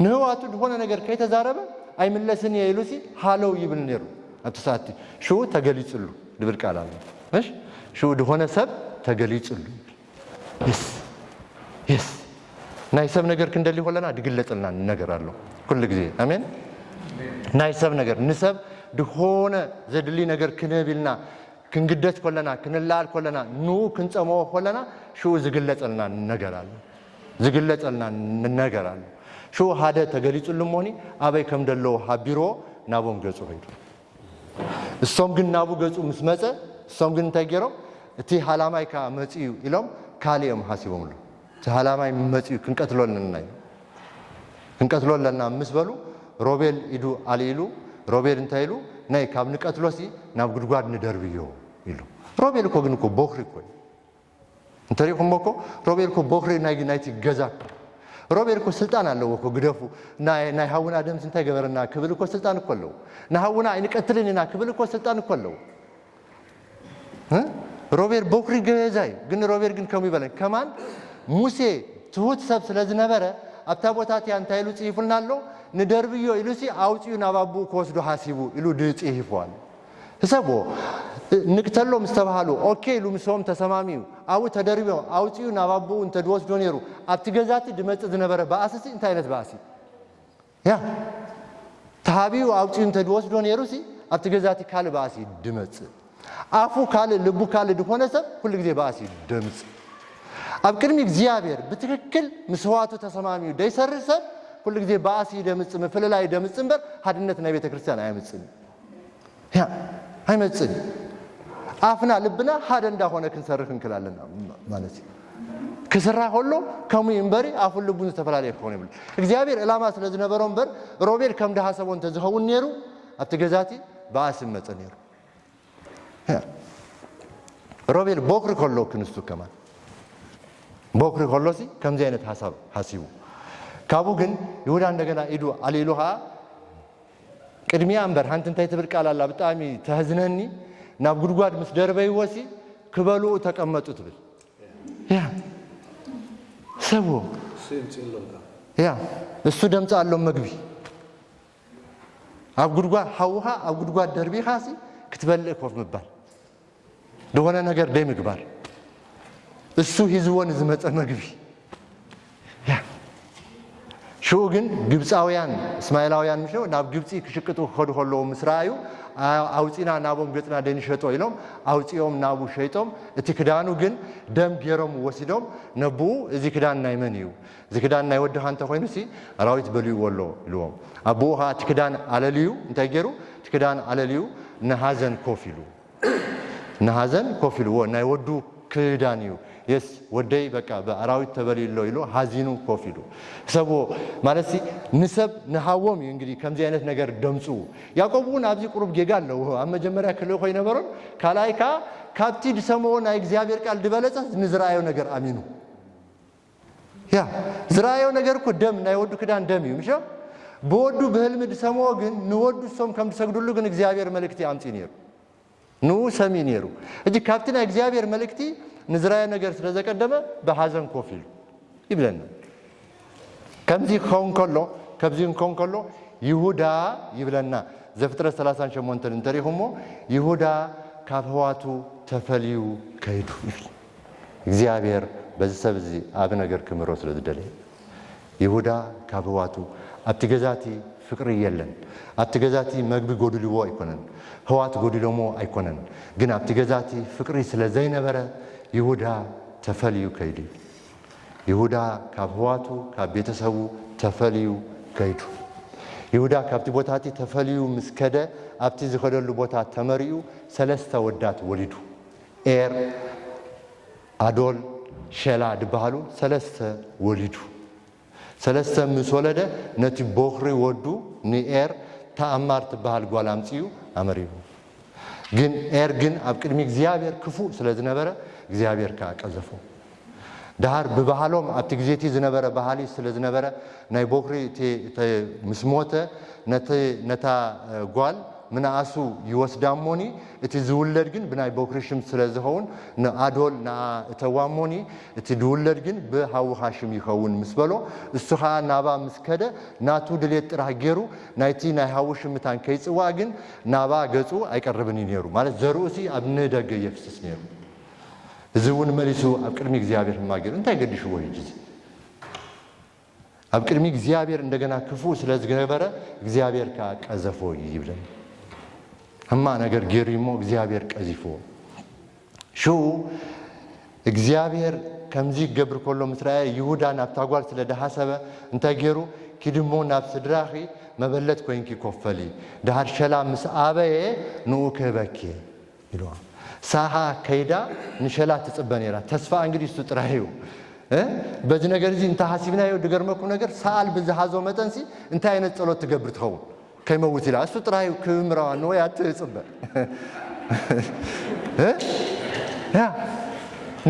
ንህዋቱ ድኾነ ነገር ከይተዛረበ አይምለስን ይሉሲ ሃለው ይብል ነሩ አትሳቲ ሹ ተገሊጽሉ ድብል ቃል አለ እሺ ሹ ድኾነ ሰብ ተገሊጽሉ yes ናይ ሰብ ነገር ክንደሊ ሆለና ድግለጽልና ነገር አለው ኩሉ ግዜ አሜን ናይ ሰብ ነገር ንሰብ ድኾነ ዘድሊ ነገር ክንብልና ክንግደት ኮለና ክንላል ኮለና ኑ ክንጸሞ ኮለና ሹ ዝግለጽልና ነገር አለ ሹ ሃደ ተገሊጽሉ ሞኒ አበይ ከም ደሎ ሃቢሮ ናቦም ገጹ ሄዱ እሶም ግን ናቡ ገጹ ምስመጸ እሶም ግን እንታይ ገይሮም እቲ ሃላማይካ መጽዩ ኢሎም ካልዮም ሐሲቦምሉ ተሃላማይ መጽዩ ክንቀትሎለና ምስበሉ ሮቤል ኢዱ አልኢሉ ሮቤል እንታይ ኢሉ ናይ ካብ ንቀትሎሲ ናብ ጉድጓድ ንደርብዮ ኢሉ ሮቤል እኮ ግን እኮ ቦኽሪ እኮ እንተሪኹም እኮ ሮቤል እኮ ቦኽሪ ናይቲ ገዛ ሮቤል እኮ ስልጣን አለው እኮ ግደፉ ናይ ሃውና ደም ስንታይ ገበረና ክብል እኮ ስልጣን እኮ አለው ናሃውና አይንቀትልንና ክብል እኮ ስልጣን እኮ አለው ሮቤል ቦክሪ ገዛይ ግን ሮቤል ግን ከሙ ይበለን ከማን ሙሴ ትሁት ሰብ ስለዝነበረ አብታ ቦታት ያንታይሉ ጽይፉልናሎ ንደርብዮ ኢሉሲ አውጪው ናባቡ ኮስዶ ሐሲቡ ኢሉ ድጽይፏል ህሰቦ ንክተሎ ምስተባሃሉ ኦኬ ኢሉ ምሶም ተሰማሚው አው ተደርብዮ አውጪው ናባቡ እንተ ድወስዶ ነሩ አብቲ ገዛት ድመጽ ዝነበረ ባአስሲ እንተ አይነት ባአሲ ያ ታቢው አውጪው እንተ ድወስዶ ነሩሲ አብቲ ገዛት ካለ ባአሲ ድመጽ አፉ ካለ ልቡ ካለ ድሆነ ሰብ ሁሉ ጊዜ ባአሲ ድምጽ አብ ቅድሚ እግዚአብሔር በትክክል መስዋዕቱ ተሰማሚው ደይሰርሰብ ሁሉ ጊዜ ባአሲ ደምጽ መፈለላይ ደምጽ እንበር ሀድነት ናይ ቤተ ክርስቲያን አይመጽም ያ አይመጽም አፍና ልብና ሀደ እንዳሆነ ክንሰርህ እንክላለን ማለት ከሰራ ሁሉ ከሙ እንበሪ አፉ ልቡን ተፈላላይ ሆነ ይብል እግዚአብሔር ዕላማ ስለዝነበረው እንበር ሮቤል ከም ደሐሰቦን ተዝኸውን ነሩ አትገዛቲ ባአሲ መጽነሩ ያ ሮቤል ቦክር ኮሎ ክንስቱ ከማን ቦክሪ ኮሎሲ ከምዚህ አይነት ሐሳብ ሐሲቡ ካቡ ግን ይሁዳ እንደገና ኢዱ አሌሉሃ ቅድሚያ አንበር አንተን ታይተብል ቃላላ በጣም ተህዝነኒ ናብ ጉድጓድ ምስ ደርበይ ወሲ ክበሉ ተቀመጡት ብል ያ ሰቦ ያ እሱ ደምጽ አለው መግቢ አብ ጉድጓድ ሐውሃ አብ ጉድጓድ ደርቢ ኻሲ ክትበልዕ ኮፍ መባል ደሆነ ነገር ደም ይግባል እሱ ሂዝወን ዝመጸ መግቢ ያ ሹ ግን ግብፃውያን እስማኤላውያን ምሽው ናብ ግብፂ ክሽቅጡ ኸዱ ኸሎ ምስራዩ አውጪና ናቦም ገጽና ደንሸጦ ኢሎም አውጪዮም ናቡ ሸይጦም እቲ ክዳኑ ግን ደም ገሮም ወሲዶም ነቡ እዚ ክዳን ናይ መን እዩ እዚ ክዳን ናይ ወዲ ሃንተ ኮይኑሲ አራዊት በልዩ ወሎ ኢሎም አቡሃ እቲ ክዳን አለልዩ እንታይ ገሩ እቲ ክዳን አለልዩ ነሐዘን ኮፊሉ ነሐዘን ኮፊሉ ናይ ወዱ ክዳን እዩ የስ ወደይ በቃ በአራዊት ተበልይሎ ይሎ ሐዚኑ ኮፊሉ ሰቦ ማለሲ ንሰብ ነሐወም እንግዲህ ከምዚህ አይነት ነገር ደምጹ ያዕቆብን አብዚ ቁርብ ጌጋለው አመጀመሪያ ክለው ሆይ ነበረን ካላይካ ካብቲ ድሰሞው ናይ እግዚአብሔር ቃል ድበለጸ ንዝራዮ ነገር አሚኑ ያ ዝራዮ ነገር እኮ ደም ናይ ወዱ ክዳን ደም ይምሾ በወዱ በህልም ድሰሞው ግን ንወዱ ሶም ከም ተሰግዱሉ ግን እግዚአብሔር መልእክቲ አምጪ ነሩ ኑ ሰሚ ነሩ እጂ ካብቲ ናይ እግዚአብሔር መልእክቲ ንዝራዮ ነገር ስለዘቀደመ በሐዘን ኮፊሉ ይብለን ከምዚ ኮንኮሎ ከብዚ ኮንኮሎ ይሁዳ ይብለና ዘፍጥረት 38 እንተሪሁሞ ይሁዳ ካብ ህዋቱ ተፈልዩ ከይዱ እግዚአብሔር በዚህ ሰብዚ አብ ነገር ክምሮ ስለዝደለ ይሁዳ ካብ ህዋቱ አብቲ ገዛቲ ፍቅር የለን አብቲ ገዛቲ መግቢ ጎድልዎ አይኮነን ህዋት ጎድሎሞ አይኮነን ግን አብቲ ገዛቲ ፍቅሪ ስለዘይነበረ ይሁዳ ተፈልዩ ከይዱ ይሁዳ ካብ ህዋቱ ካብ ቤተሰቡ ተፈልዩ ከይዱ ይሁዳ ካብቲ ቦታቲ ተፈልዩ ምስከደ አብቲ ዝኸደሉ ቦታ ተመሪኡ ሰለስተ ወዳት ወሊዱ ኤር አዶል ሸላ ድባሉ ሰለስተ ወሊዱ ሰለስተ ምስ ወለደ ነቲ ቦኽሪ ወዱ ንኤር ተአማር ትባሃል ጓል አምጪዩ አመሪቡ ግን ኤር ግን አብ ቅድሚ እግዚአብሔር ክፉ ስለዝነበረ እግዚአብሔር ካቀዘፉ ዳር በባህሎም አብቲ ግዚቲ ዝነበረ ባህሊ ስለዝነበረ ናይ ቦክሪ ምስሞተ ነታ ጓል ምናአሱ ይወስዳሞኒ እቲ ዝውለድ ግን ብናይ ቦክሪሽም ስለዝኸውን ንአዶል ተዋሞኒ እቲ ዝውለድ ግን በሃውሃሽም ይኸውን ምስበሎ እሱኻ ናባ ምስከደ ናቱ ድሌት ጥራሕ ገይሩ ናይቲ ናይ ሃውሽምታን ከይጽዋ ግን ናባ ገጹ አይቀርብን ይነሩ ማለት ዘርኡሲ ኣብ ንደገ የፍስስ ነሩ እዚውን መልሱ ኣብ ቅድሚ እግዚአብሔር ማገር እንታይ ገድሽ ወይ ጅዚ ኣብ ቅድሚ እግዚአብሔር እንደገና ክፉ ስለዝገበረ እግዚአብሔር ካቀዘፎ ይብለን አማ ነገር ገሪሞ እግዚአብሔር ቀዚፎ ሹ እግዚአብሔር ከምዚ ገብር ኮሎ ምስራኤል ይሁዳ ናብ ታጓል ስለደሐሰበ እንታይ ገሩ ኪድሞ ናብ ስድራኺ መበለት ኮይንኪ ኮፈሊ ዳር ሸላ ምስ አበየ ንኡ ከበኪ ይሏ ሳሃ ከይዳ ንሸላ ተጽበኔራ ተስፋ እንግዲህ እሱ ጥራዩ በዚህ ነገር እዚ እንታ ሐሲብናዮ ድገርመኩ ነገር ሳል በዛሃዞ መጠንሲ እንታይ አይነት ጸሎት ትገብር ተኸው ከመውት ይላ እሱ ጥራዩ ክምራው ነው ያትጽበ ያ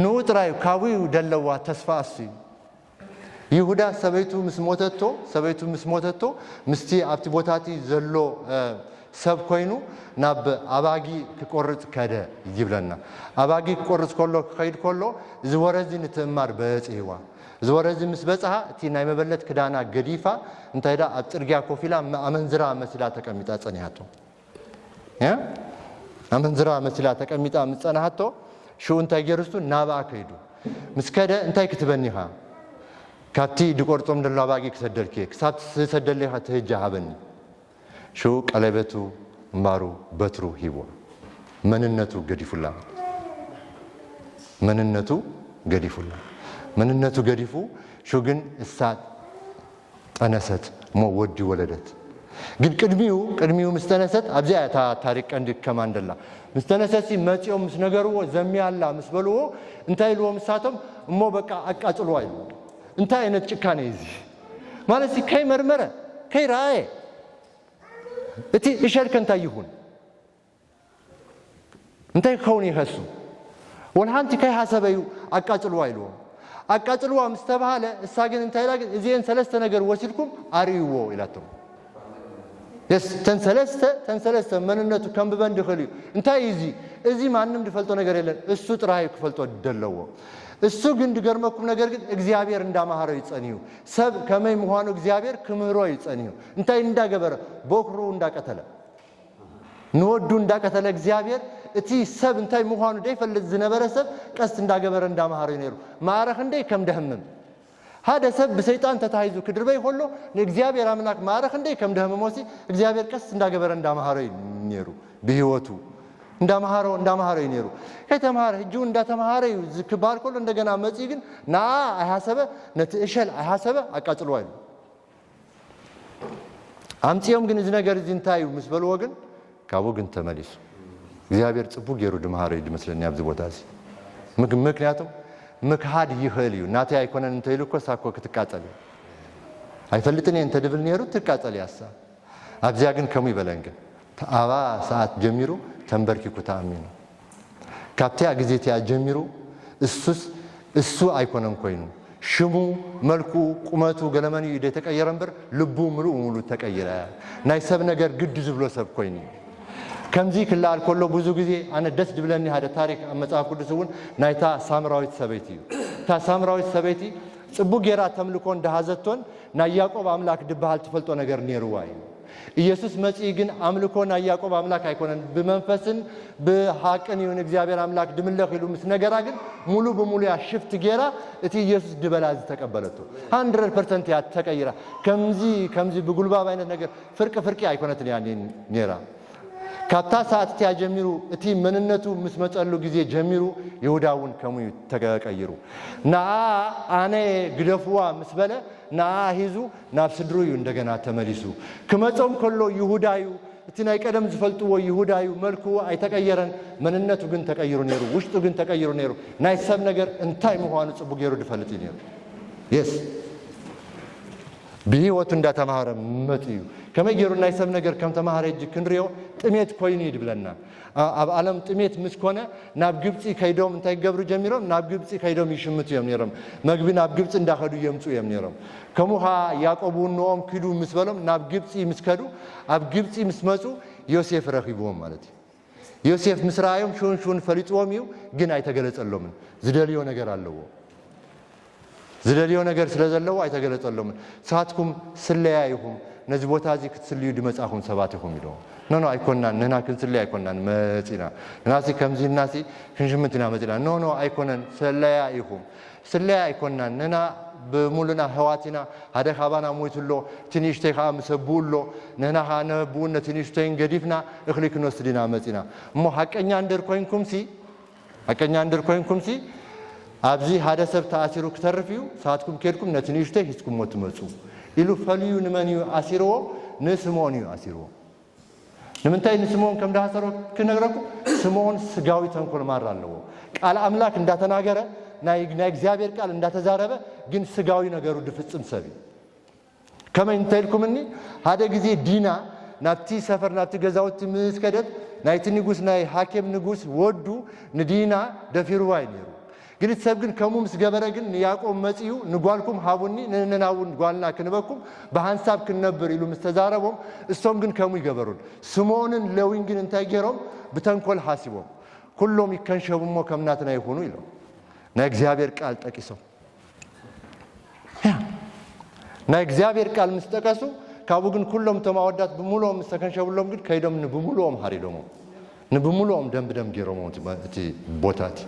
ነው ጥራዩ ካዊው ደለዋ ተስፋ እሱ ይሁዳ ሰበይቱ ምስ ሞተቶ ምስቲ ኣብቲ ቦታቲ ዘሎ ሰብ ኮይኑ ናብ ኣባጊ ክቆርጽ ከደ ይብለና ኣባጊ ክቆርጽ ከሎ ክኸይድ ከሎ ዝወረዚ ንትእማር በጽሕዋ ዝወረዚ ምስ በጽሓ እቲ ናይ መበለት ክዳና ገዲፋ እንታይ ዳ ኣብ ጽርግያ ኮፍ ኢላ ኣመንዝራ መሲላ ተቀሚጣ ጸኒሓቶ ኣመንዝራ መሲላ ተቀሚጣ ምጸናሓቶ ሽኡ እንታይ ገይሩስቱ ናብኣ ከይዱ ምስ ከደ እንታይ ክትበኒኻ ካብቲ ድቆርጾም ደሎ ኣባጊ ክሰደልክ ክሳብ ዝሰደልኻ ትህጃ ሃበኒ ሽኡ ቀለበቱ እምባሩ በትሩ ሂቦ መንነቱ ገዲፉ ሽኡ ግን እሳ ጠነሰት ሞ ወዲ ወለደት ግን ቅድሚው ምስ ተነሰት ኣብዚኣ እታ ታሪክ ቀንዲ ከማን ደላ ምስ ተነሰት መጺኦም ምስ ነገርዎ ዘሚያላ ምስ በልዎ እንታይ ኢልዎ ምሳቶም እሞ በቃ ኣቃጽልዋ ኢሉ እንታይ ዓይነት ጭካኔ እዚ ማለት ከይመርመረ ከይረአየ እቲ እሸልከ እንታይ ይሁን እንታይ ክኸውን ይኸሱ ወልሃንቲ ከይሓሰበዩ ኣቃጽልዋ ኢልዎ ኣቃጽልዋ ምስ ተባሃለ እሳ ግን እንታይ ኢላ ግን እዚአን ሰለስተ ነገር ወሲድኩም ኣርእይዎ ኢላቶም ተንሰለስተ መንነቱ ከም ብበንዲ ኽእልዩ እንታይ እዚ ማንም ድፈልጦ ነገር የለን እሱ ጥራይ ክፈልጦ ደለዎ እሱ ግን ድገርመኩም ነገር ግን እግዚአብሔር እንዳማሃሮ ይጸንዩ ሰብ ከመይ ምዃኑ እግዚአብሔር ክምህሮ ይጸንዩ እንታይ እንዳገበረ ቦክሩ እንዳቀተለ ንወዱ እንዳቀተለ እግዚአብሔር እቲ ሰብ እንታይ ምዃኑ ደይፈልጥ ዝነበረ ሰብ ቀስ እንዳገበረ እንዳማሃሮ ይነሩ ማዕረኽ እንደይ ከም ደህምም هذا سب بسيطان تتعيزو كدربي كله لإግዚአብሔር አምላክ ማረኽ እንደ ከም ደህመሞሲ እግዚአብሔር ቀስ እንዳገበረ እንዳማሃሮ ይነሩ በህይወቱ እንዳማሃሮ ይነሩ ከተማሃረ እጁ እንዳተማሃረ ዝክባር كله እንደገና መጽ ግን ና አይሐሰበ ነትእሸል አይሐሰበ አቃጽልዋይ አምጪዮም ግን እዚ ነገር እዚ እንታዩ መስበል ወግን ካቦ ግን ተመሊሱ እግዚአብሔር ጽቡቅ የሩ ድማሃሮ ይመስለኛ ኣብዚ ቦታሲ ምክንያቱም مكهاد يخليو ناتي أيكونن تيلو كوساكو كتكاتلي أيفلتني أنت دبل نيرو تكاتلي أسا أبزاجن كم يبلغن أبا ساعات جميرو تنبركي كتامينو كابتي أجزيتي أجميرو السو أيكونن كوينو شمو ملكو قماتو قلماني يديتك أيرنبر لبو ملو تكأيرا نايسب نجار قد زبلو سب كويني كم زي كلا الكل بوزو جزء أنا دس دبلني هذا تاريخ أما تعرفوا تسوون نايتا سامراويت سبيتي تا سامراويت سبيتي بوجرا تملكون دهازتون ناياكو بأملاك دبهال تفلتون أجر نيرواي يسوع مسيحين أملكون ناياكو بأملاك هيكونن بمنفسن بحاكن يونجزيابير أملاك دملك يلو مسنجراجن مولو بمولي شفت جرا إتي يسوع دبلاز تقبلته 100% يتكيرا كم زي بقول بابا إن نجر فرق هيكونن يعني نيرا ካታ ሰዓት ያጀምሩ እቲ መንነቱ መስመጣሉ ጊዜ ጀምሩ ይሁዳውን ከሙ ተቀቀይሩ ና አነ ግደፍዋ መስበለ ና ሂዙ ናብ ስድሩ እንደገና ተመሊሱ ከመጾም ከሎ ይሁዳዩ እቲ ናይ ቀደም ዝፈልጥዎ ይሁዳዩ መልኩ አይተቀየረን መንነቱ ግን ተቀይሩ ነሩ ውሽጡ ግን ተቀይሩ ነሩ ናይ ሰብ ነገር እንታይ ምዃኑ ጽቡቅ ገሩ ድፈልጥ ነሩ yes بهيوت እንዳተማረ መጥዩ ከመገሩ ናይ ሰብ ነገር ከም ተማሃረ እጅ ክንሪዮ ጥሜት ኮይኑ ይድብለና ኣብ ዓለም ጥሜት ምስኮነ ናብ ግብጽ ከይዶም እንታይ ገብሩ ጀሚሮም ናብ ግብጽ ከይዶም ይሽምቱ እዮም ነሮም መግቢ ናብ ግብጽ እንዳኸዱ የምጹ እዮም ነሮም ከሙሃ ያዕቆብ ወኖም ክዱ ምስበሎም ናብ ግብጽ ምስከዱ ኣብ ግብጽ ምስመጹ ዮሴፍ ረኺቦም ማለት ዮሴፍ ምስራዮም ሹን ፈሊጥዎም እዩ ግን አይተገለጸሎምን ዝደልዮ ነገር ኣለዎ ዝደልዮ ነገር ስለዘለው አይተገለጸሎም ሳትኩም ስለያይሁም ነዚ ቦታ እዚ ክትስልዩ ድመጻኹም ሰባት ይኹም ይዶ ኖ አይኮናን ነና ክንስልይ አይኮናን መጽና ናሲ ከምዚ ናሲ ክንሽምትና መጽና ኖ አይኮናን ስለያ አይኮናን ነና بمولنا هواتنا هذا خبرنا مويتلو تنيشتي خام سبولو نحن خانة بون تنيشتين قديفنا إخليك نوستدينا متنا مو حكينا عندر كوين كمسي أبزي هذا سب تأثيره كتر فيو ساعتكم كيركم نتنيشتي هسكم متمسو إلو فليو نمانيو أسيرو نسمونيو أسيرو نمنتاي نسمون كم ده سرو كنغرقو سمون سجاوي تنقل مرة لو على أملاك نداتنا جرا ناي እግዚአብሔር ቃል እንዳተዛረበ ግን ስጋዊ ነገሩ ድፍጽም ሰቢ ከመን እንተልኩምኒ ሃደ ጊዜ ዲና ናብቲ ሰፈር ናብቲ ገዛውት ምስከደት ናይቲ ንጉስ ናይ ሐኪም ንጉስ ወዱ ንዲና ደፊሩ ዋይ ነሩ ግን ሰብግን ከሙምስ ገበረ ግን ያቆም መጽዩ ንጓልኩም ሃቡኒ ነናውን ጓልና ክንበኩም በሐንሳብ ክንነብር ይሉ መስተዛረቦም እሶም ግን ከሙ ይገበሩን ስሞንን ለዊን ግን እንታይ ገሮም በተንኮል ሐሲቦም ሁሉም ይከንሸቡሞ ከምናትና ይሆኑ ይለው ና እግዚአብሔር ቃል ጠቂሰው ና እግዚአብሔር ቃል ምስተቀሱ ካቡ ግን ሁሉም ተማወዳት በሙሉም መስተከንሸቡሎም ግን ከይዶም ንብሙሉም ሐሪዶም ንብሙሉም ደም ገሮም እቲ ቦታቲ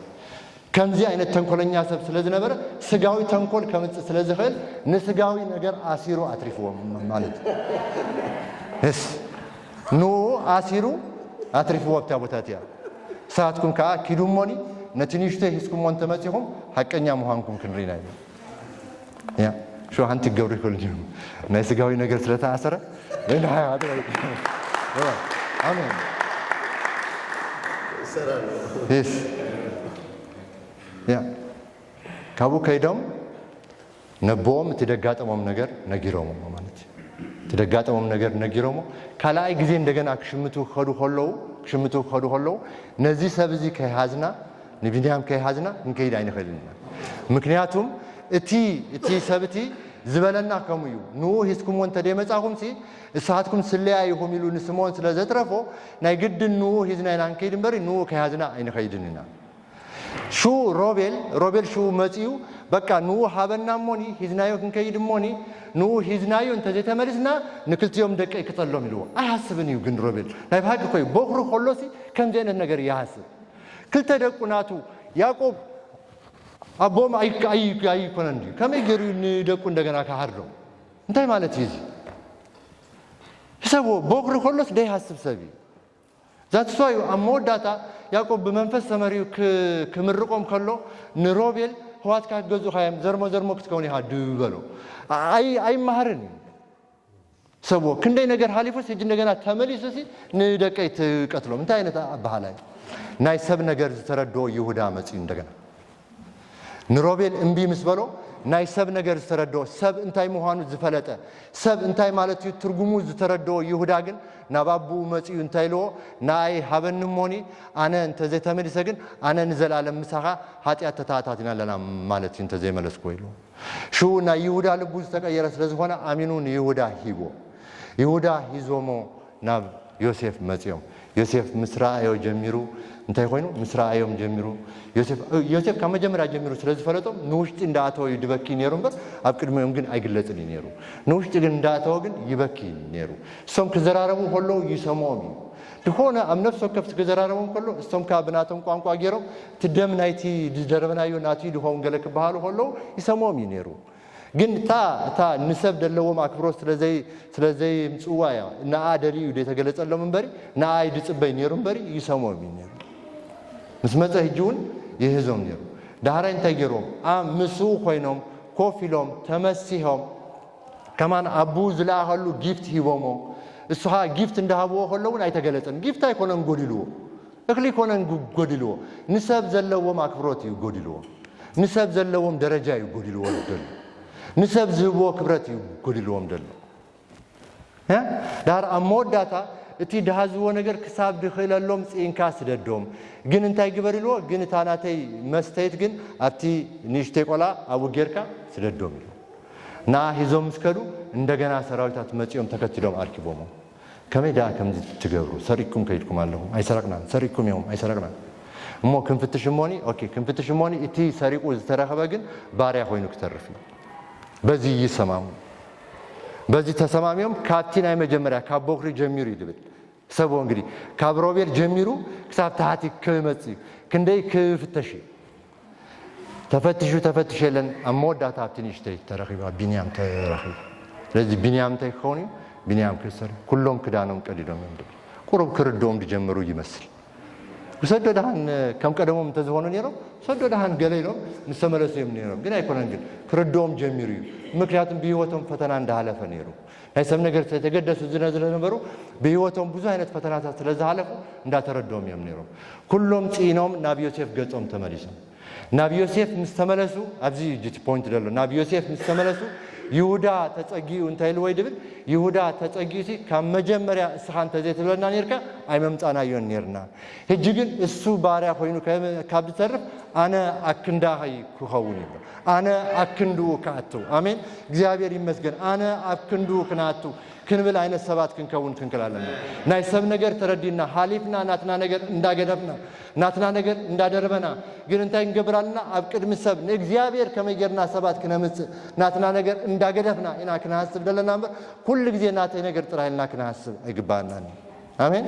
ከምዚህ አይነት ተንኮለኛ ሰብ ስለዚህ ነበረ ስጋዊ ተንኮል ከምጽ ስለዚህ ኸል ንስጋዊ ነገር አሲሩ አትሪፎ ማለት እስ ኑ አሲሩ አትሪፎ ወጣ ቦታቲያ ሰዓትኩም ካ ኪዱሞኒ ነትኒሽተ ሂስኩም ወንተ መጽሁም ሐቀኛ መሆንኩም ክንሪና ያ ሾ አንተ ገብሩ ይፈልጂም ንስጋዊ ነገር ስለታሰረ እና አድራይ አሜን እስ ያ ካቡ ከይዶም ነቦም ትደጋጠሞም ነገር ነጊሮም ማለት ትደጋጠሞም ነገር ነጊሮም ካላይ ጊዜ እንደገና ክሽምቱ ኸዱ ሆለው ነዚህ ሰብዚ ከሃዝና ንቢንያም ከሃዝና እንከይድ አይነኸልና ምክንያቱም እቲ ሰብቲ ዝበለና ከሙዩ ኑ ሂስኩም ወንተ ደመጻኩም ሲ እሳትኩም ስለያይሁም ይሉ ንስሞን ስለዘትረፎ ናይ ግድን ኑ ሂዝናና እንከይድ በሪ ኑ ከሃዝና አይነኸይድንና ሹ ሮቤል ሹ መጽዩ በቃ ኑ ሀበና ሞኒ ሂዝናዮ ክንከይድ ሞኒ ኑ ሂዝናዮ እንተ ዘተመልስና ንክልትዮም ደቀ ይከተሎም ይልዎ አያስብን እዩ ግን ሮቤል ናይ ባግ ኮይ ቦክሩ ሆሎሲ ከምዚ አይነት ነገር ያስብ ክልተ ደቁናቱ ያዕቆብ አቦም አይኮነ እንዲ ከመገሩ ንደቁ እንደገና ካሃርዶ እንታይ ማለት ይዚ ሰቦ ቦክሩ ሆሎስ ደይ ሐስብ ሰቢ ዛትሷዩ አሞዳታ ያዕቆብ በመንፈስ ተመሪው ከምርቆም ከሎ ንሮቤል ህዋት ካገዙ ኻይም ዘርሞ ክትከውን ይሃዱ በሎ አይ ማህርን ሰቦ ክንደይ ነገር ሃሊፎስ እጅ እንደገና ተመሊሶሲ ንደቀይት ቀትሎም እንታይ አይነት አባሃላይ ናይ ሰብ ነገር ዝተረዶ ይሁዳ መጽ እንደገና ንሮቤል እምቢ ምስበሎ ናይ ሰብ ነገር ዝተረዶ ሰብ እንታይ መሆኑ ዝፈለጠ ሰብ እንታይ ማለት ትርጉሙ ዝተረዶ ይሁዳ ግን ናባቡ መጽዩ እንታይ ሎ ናይ ሀበንሞኒ አነ እንተ ዘይተመልሰ ግን አነ ንዘላለም ምሳኻ ኃጢአት ተታታትና ለና ማለት እንተ ዘይመለስኮ ይሉ ሹ ናይ ይሁዳ ልቡ ዝተቀየረ ስለዝኾነ አሚኑን ይሁዳ ሂዞሞ ናብ ዮሴፍ መጽዮም ዮሴፍ ምስራዮ ጀሚሩ እንታይ ኮይኑ ምስራዮም ጀሚሩ ዮሴፍ ከመጀመሪያ ጀሚሩ ስለዝፈለጦም ንውሽጢ እንዳአተው ይድበኪ ነሩ እንበር ኣብ ቅድሚኦም ግን አይግለጽን ነሩ ንውሽጢ ግን እንዳአተው ግን ይበኪ ነሩ እሶም ከዘራረቡ ሆሎ ይሰሞም ድኾነ ኣብ ነፍስ ወከፍ ከዘራረቡ ሆሎ እሶም ካብናቶም ቋንቋ ገሮም ትደም ናይቲ ዝደረበናዮ ናቲ ድኾን ገለክ በሃሉ ሆሎ ይሰሞም ነሩ ግን ታ ንሰብ ደለዎም አክብሮት ስለዘይ ምጽዋያ ናአ ደሪዩ ደተገለጸሎም እንበሪ ናአ ይድጽበይ ነሩ እንበሪ ይሰሞም ነሩ ምስመፀ ህጁን ይህዞም ነሩ ዳህራይ እንታይ ገሮም ምሱ ኮይኖም ኮፊሎም ተመሲሆም ከማን አቡ ዝላኸሉ ጊፍት ሂቦሞ እሱሃ ጊፍት እንዳሃብዎ ሆለውን አይተገለጸን ጊፍት አይኮነን ጎዲልዎ እክሊ ኮነን ጎዲልዎ ንሰብ ዘለዎም አክብሮት ይጎዲልዎ ንሰብ ዘለዎም ደረጃ ይጎዲልዎ ደል ንሰብ ዝህብዎ ክብረት ይጎዲልዎም ደል ዳር አሞዳታ እቲ ዳሃዝዎ ነገር ክሳብ ድኽለሎም ጽንካ ስደዶም ግን እንታይ ግበርልዎ ግን ታናተይ መስተይት ግን ኣብቲ ንሽቴ ቆላ አቡ ጌርካ ስደዶም ይሉ ና ሂዞም ምስከዱ እንደገና ሰራዊታት መጽዮም ተከትሎም አርኪቦም ከመይዳ ከምዚ ትገብሩ ሰሪኩም ከይድኩም ኣለሁ አይሰረቅና ሰሪኩም ይሁም አይሰረቅና እሞ ክንፍትሽሞኒ ኦኬ ክንፍትሽሞኒ እቲ ሰሪቁ ዝተረኸበ ግን ባሪያ ኮይኑ ክተርፍ በዚ ይሰማሙ በዚህ ተሰማሚዮም ካብቲ ናይ መጀመሪያ ካብ ቦክሪ ጀሚሩ ይድብል ሰቦ እንግዲህ ካብ ሮቤል ጀሚሩ ክሳብ ታህቲ ከመጽ ክንደይ ክፍተሽ ተፈትሸለን አሞዳታ ኣብትንሽተይ ተረኺባ ቢንያም ተረኺባ ስለዚህ ቢንያም ተይኾኒ ቢንያም ክሰር ኩሎም ክዳኖም ቀዲዶም እንደ ቁርብ ክርዶም ጀመሩ ይመስል ወሰደዳን ከም ቀደሞም ተዝሆኑ ነይሮም ሰደዳን ገለይሎም ንሰመለሰም ነይሮም ግን አይኮነን ግን ክርዶም ጀሚሩ ምክንያቱም በህይወቶም ፈተና እንዳለፈ ነይሩ ናይ ሰብ ነገር ተገደሱ ዝነበሩ በህይወቶም ብዙ አይነት ፈተናታት ስለዛለፉ እንዳተረዶም የም ነይሮም ኩሎም ጽኖም ናብ ዮሴፍ ገጾም ተመሊሶም ናብ ዮሴፍ ምስተመለሱ ኣብዚ ጂቲ ፖይንት ደሎ ናብ ዮሴፍ ምስተመለሱ ይሁዳ ተጸጊኡ እንታይ ልወይ ድብል ይሁዳ ተጸጊኡ ሲ ካብ መጀመሪያ እስኻን ተዘይትብለና ነርካ አይመምጣና ይነርና ህጅግን እሱ ባሪያ ሆይኑ ካብ ተርፍ አነ አክንዳይ ኩኸውን ይብራ አነ አክንዱ ካቱ አሜን እግዚአብሔር ይመስገን አነ አክንዱ ክናቱ ክንብል አይነት ሰባት ክንከውን ክንከላለን ናይ ሰብ ነገር ተረዲና ሐሊፍና ናትና ነገር እንዳገደፍና ናትና ነገር እንዳደረበና ግን እንታይ እንገብራልና አብ ቅድም ሰብ እግዚአብሔር ከመገርና ሰባት ክነምጽ ናትና ነገር እንዳገደፍና ኢና ክናስብ ደለና ሁሉ ጊዜ ናተ ነገር ጥራይልና ክናስብ አይግባናኒ አሜን